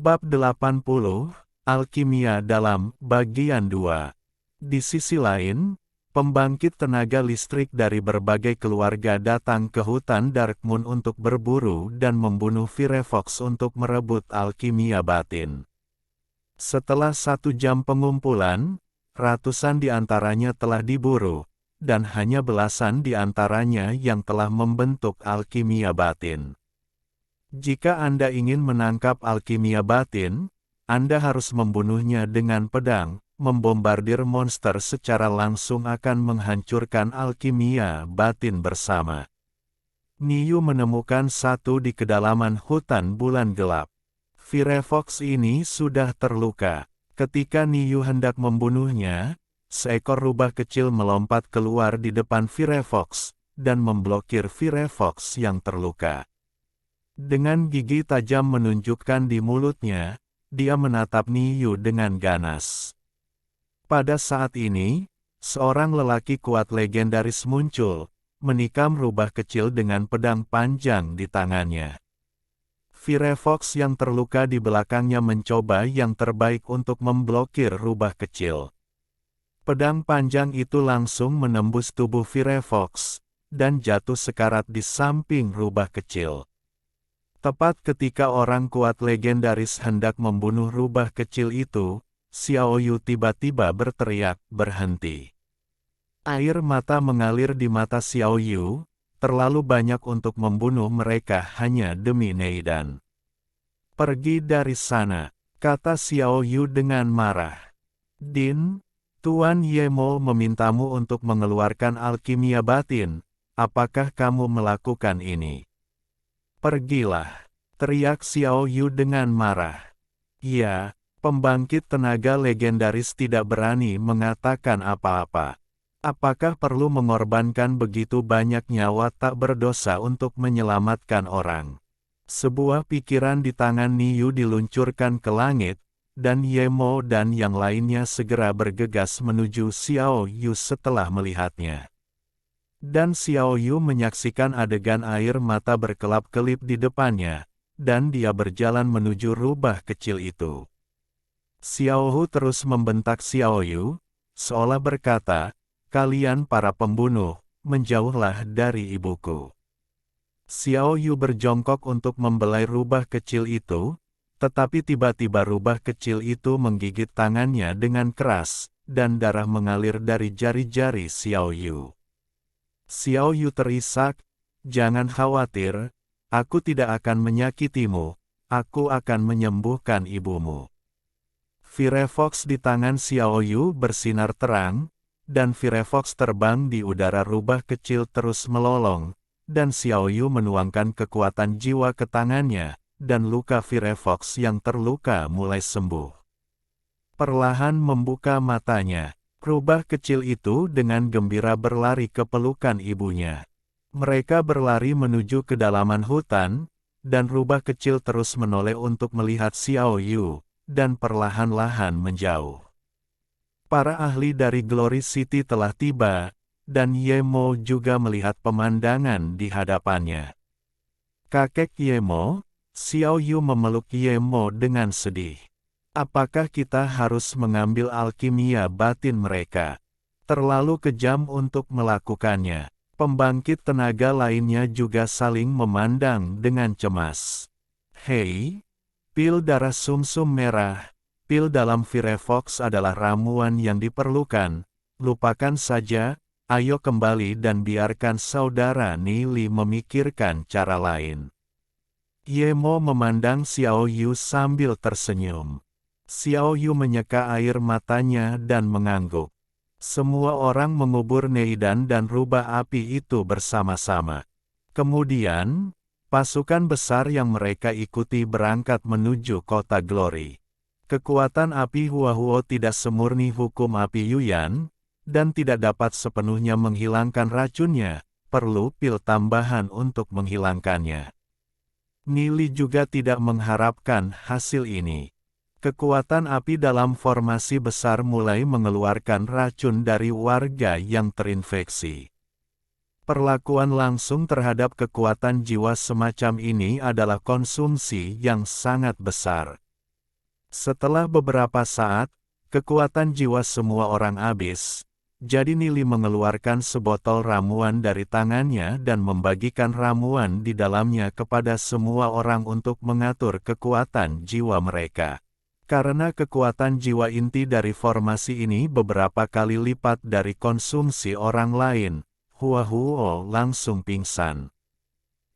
Bab 80, Alkimia dalam bagian 2. Di sisi lain, pembangkit tenaga listrik dari berbagai keluarga datang ke hutan Darkmoon untuk berburu dan membunuh Firefox untuk merebut alkimia batin. Setelah 1 jam pengumpulan, ratusan di antaranya telah diburu, dan hanya belasan di antaranya yang telah membentuk alkimia batin. Jika Anda ingin menangkap alkimia batin, Anda harus membunuhnya dengan pedang. Membombardir monster secara langsung akan menghancurkan alkimia batin bersama. Niu menemukan satu di kedalaman hutan bulan gelap. Firefox ini sudah terluka. Ketika Niu hendak membunuhnya, seekor rubah kecil melompat keluar di depan Firefox, dan memblokir Firefox yang terluka. Dengan gigi tajam menunjukkan di mulutnya, dia menatap Niu dengan ganas. Pada saat ini, seorang lelaki kuat legendaris muncul, menikam rubah kecil dengan pedang panjang di tangannya. Firefox yang terluka di belakangnya mencoba yang terbaik untuk memblokir rubah kecil. Pedang panjang itu langsung menembus tubuh Firefox, dan jatuh sekarat di samping rubah kecil. Tepat ketika orang kuat legendaris hendak membunuh rubah kecil itu, Xiao Yu tiba-tiba berteriak, "Berhenti!" Air mata mengalir di mata Xiao Yu, terlalu banyak untuk membunuh mereka hanya demi Neidan. "Pergi dari sana," kata Xiao Yu dengan marah. "Din, Tuan Yemo memintamu untuk mengeluarkan alkimia batin, apakah kamu melakukan ini?" "Pergilah," teriak Xiao Yu dengan marah. "Ya." Pembangkit tenaga legendaris tidak berani mengatakan apa-apa. Apakah perlu mengorbankan begitu banyak nyawa tak berdosa untuk menyelamatkan orang? Sebuah pikiran di tangan Niu diluncurkan ke langit, dan Yemo dan yang lainnya segera bergegas menuju Xiao Yu setelah melihatnya. Dan Xiao Yu menyaksikan adegan air mata berkelap-kelip di depannya, dan dia berjalan menuju rubah kecil itu. Xiao Hu terus membentak Xiao Yu, seolah berkata, "Kalian para pembunuh, menjauhlah dari ibuku." Xiao Yu berjongkok untuk membelai rubah kecil itu, tetapi tiba-tiba rubah kecil itu menggigit tangannya dengan keras, dan darah mengalir dari jari-jari Xiao Yu. Xiao Yu terisak, "Jangan khawatir, aku tidak akan menyakitimu, aku akan menyembuhkan ibumu." Firefox di tangan Xiao Yu bersinar terang, dan Firefox terbang di udara rubah kecil terus melolong, dan Xiao Yu menuangkan kekuatan jiwa ke tangannya, dan luka Firefox yang terluka mulai sembuh. Perlahan membuka matanya, rubah kecil itu dengan gembira berlari ke pelukan ibunya. Mereka berlari menuju kedalaman hutan, dan rubah kecil terus menoleh untuk melihat Xiao Yu, dan perlahan-lahan menjauh. Para ahli dari Glory City telah tiba, dan Yemo juga melihat pemandangan di hadapannya. "Kakek Yemo," Xiao Yu memeluk Yemo dengan sedih. "Apakah kita harus mengambil alkimia batin mereka? Terlalu kejam untuk melakukannya." Pembangkit tenaga lainnya juga saling memandang dengan cemas. "Hei, pil darah sumsum merah, pil dalam Firefox adalah ramuan yang diperlukan, lupakan saja, ayo kembali dan biarkan saudara Nili memikirkan cara lain." Yemo memandang Xiao Yu sambil tersenyum. Xiao Yu menyeka air matanya dan mengangguk. Semua orang mengubur Neidan dan rubah api itu bersama-sama. Kemudian, pasukan besar yang mereka ikuti berangkat menuju kota Glory. Kekuatan api Huahuo tidak semurni hukum api Yuyan, dan tidak dapat sepenuhnya menghilangkan racunnya, perlu pil tambahan untuk menghilangkannya. Nili juga tidak mengharapkan hasil ini. Kekuatan api dalam formasi besar mulai mengeluarkan racun dari warga yang terinfeksi. Perlakuan langsung terhadap kekuatan jiwa semacam ini adalah konsumsi yang sangat besar. Setelah beberapa saat, kekuatan jiwa semua orang habis. Jadi Nili mengeluarkan sebotol ramuan dari tangannya dan membagikan ramuan di dalamnya kepada semua orang untuk mengatur kekuatan jiwa mereka. Karena kekuatan jiwa inti dari formasi ini beberapa kali lipat dari konsumsi orang lain, Huahuo langsung pingsan.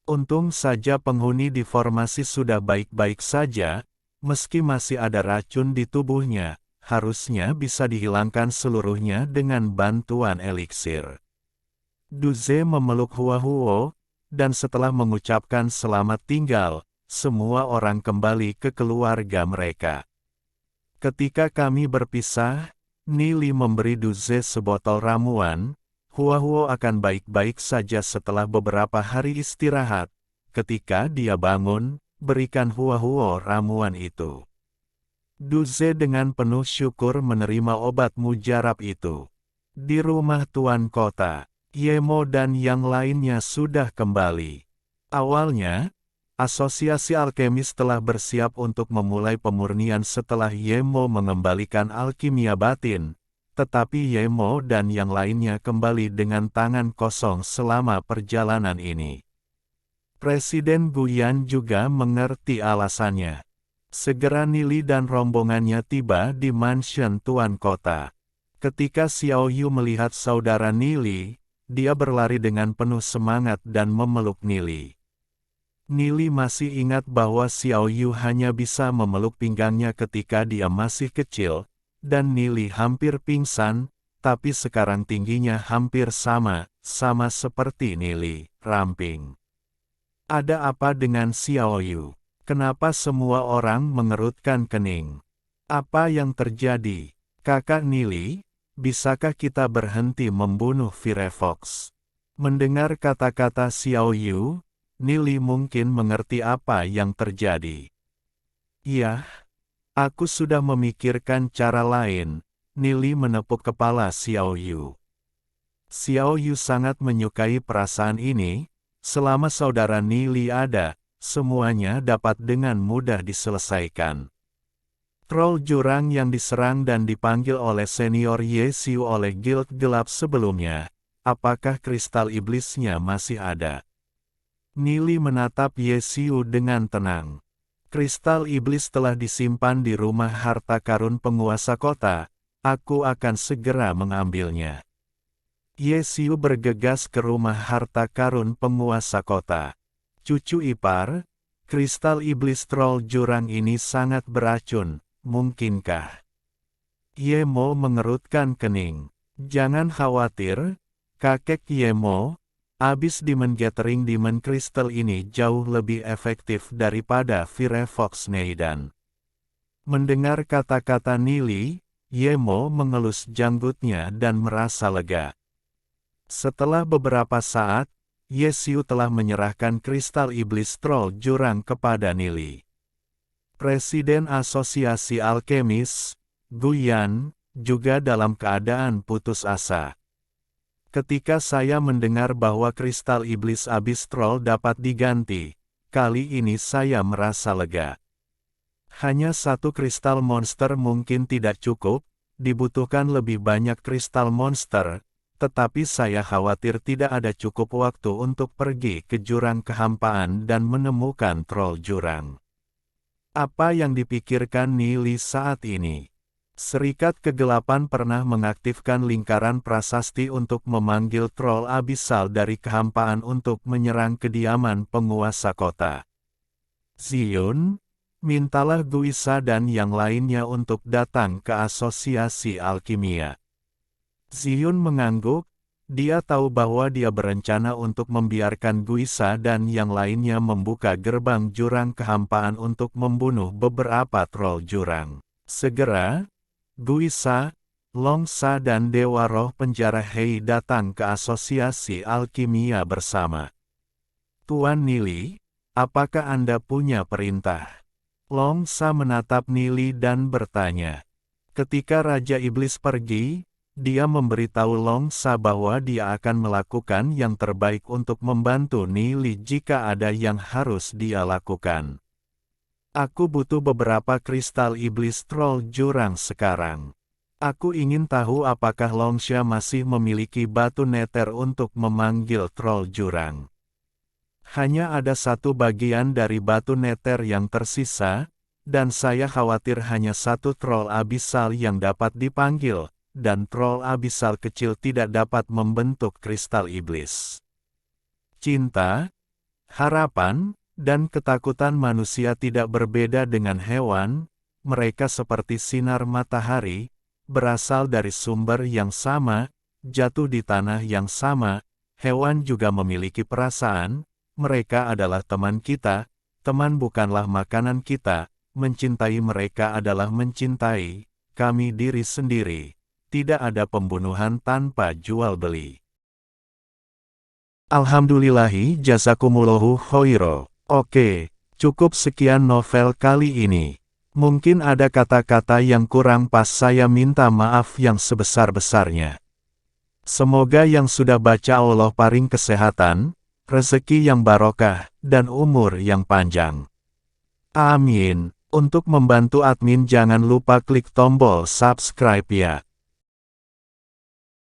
Untung saja penghuni di formasi sudah baik-baik saja, meski masih ada racun di tubuhnya, harusnya bisa dihilangkan seluruhnya dengan bantuan eliksir. Duze memeluk Huahuo, dan setelah mengucapkan selamat tinggal, semua orang kembali ke keluarga mereka. Ketika kami berpisah, Nili memberi Duze sebotol ramuan. Huahuo akan baik-baik saja setelah beberapa hari istirahat. Ketika dia bangun, berikan Huahuo ramuan itu. Duze dengan penuh syukur menerima obat mujarab itu. Di rumah tuan kota, Yemo dan yang lainnya sudah kembali. Awalnya, Asosiasi Alkemis telah bersiap untuk memulai pemurnian setelah Yemo mengembalikan alkimia batin, tetapi Yemo dan yang lainnya kembali dengan tangan kosong selama perjalanan ini. Presiden Guyan juga mengerti alasannya. Segera Nili dan rombongannya tiba di mansion tuan kota. Ketika Xiao Yu melihat saudara Nili, dia berlari dengan penuh semangat dan memeluk Nili. Nili masih ingat bahwa Xiao Yu hanya bisa memeluk pinggangnya ketika dia masih kecil, dan Nili hampir pingsan, tapi sekarang tingginya hampir sama seperti Nili, ramping. Ada apa dengan Xiao Yu? Kenapa semua orang mengerutkan kening? Apa yang terjadi? Kakak Nili, bisakah kita berhenti membunuh Firefox? Mendengar kata-kata Xiao Yu, Nili mungkin mengerti apa yang terjadi. Iya, aku sudah memikirkan cara lain. Nili menepuk kepala Xiao Yu. Xiao Yu sangat menyukai perasaan ini. Selama saudara Nili ada, semuanya dapat dengan mudah diselesaikan. Troll jurang yang diserang dan dipanggil oleh senior Ye Xiu oleh Guild Gelap sebelumnya, apakah kristal iblisnya masih ada? Nili menatap Ye Xiu dengan tenang. Kristal iblis telah disimpan di rumah harta karun penguasa kota, aku akan segera mengambilnya. Ye Xiu bergegas ke rumah harta karun penguasa kota. Cucu ipar, kristal iblis troll jurang ini sangat beracun, mungkinkah? Yemo mengerutkan kening. Jangan khawatir, kakek Yemo. Abis Demon Gathering Demon Crystal ini jauh lebih efektif daripada Firefox Neidan. Mendengar kata-kata Nili, Yemo mengelus janggutnya dan merasa lega. Setelah beberapa saat, Ye Xiu telah menyerahkan kristal iblis troll jurang kepada Nili. Presiden Asosiasi Alkemis, Guyan, juga dalam keadaan putus asa. Ketika saya mendengar bahwa kristal iblis abis troll dapat diganti, kali ini saya merasa lega. Hanya satu kristal monster mungkin tidak cukup, dibutuhkan lebih banyak kristal monster, tetapi saya khawatir tidak ada cukup waktu untuk pergi ke jurang kehampaan dan menemukan troll jurang. Apa yang dipikirkan Nili saat ini? Serikat Kegelapan pernah mengaktifkan lingkaran prasasti untuk memanggil troll abisal dari kehampaan untuk menyerang kediaman penguasa kota. Zion, mintalah Guisa dan yang lainnya untuk datang ke Asosiasi Alkimia. Zion mengangguk, dia tahu bahwa dia berencana untuk membiarkan Guisa dan yang lainnya membuka gerbang jurang kehampaan untuk membunuh beberapa troll jurang. Segera, Guisa, Longsa dan Dewa Roh Penjara Hei datang ke Asosiasi Alkimia bersama. Tuan Nili, apakah Anda punya perintah? Longsa menatap Nili dan bertanya. Ketika Raja Iblis pergi, dia memberitahu Longsa bahwa dia akan melakukan yang terbaik untuk membantu Nili jika ada yang harus dia lakukan. Aku butuh beberapa kristal iblis troll jurang sekarang. Aku ingin tahu apakah Longsha masih memiliki batu neter untuk memanggil troll jurang. Hanya ada satu bagian dari batu neter yang tersisa, dan saya khawatir hanya satu troll abisal yang dapat dipanggil, dan troll abisal kecil tidak dapat membentuk kristal iblis. Cinta, harapan, dan ketakutan manusia tidak berbeda dengan hewan, mereka seperti sinar matahari, berasal dari sumber yang sama, jatuh di tanah yang sama, hewan juga memiliki perasaan, mereka adalah teman kita, teman bukanlah makanan kita, mencintai mereka adalah mencintai, kami diri sendiri, tidak ada pembunuhan tanpa jual beli. Alhamdulillahi jazakumullahu khairo. Oke, cukup sekian novel kali ini. Mungkin ada kata-kata yang kurang pas, saya minta maaf yang sebesar-besarnya. Semoga yang sudah baca Allah paring kesehatan, rezeki yang barokah, dan umur yang panjang. Amin. Untuk membantu admin jangan lupa klik tombol subscribe ya.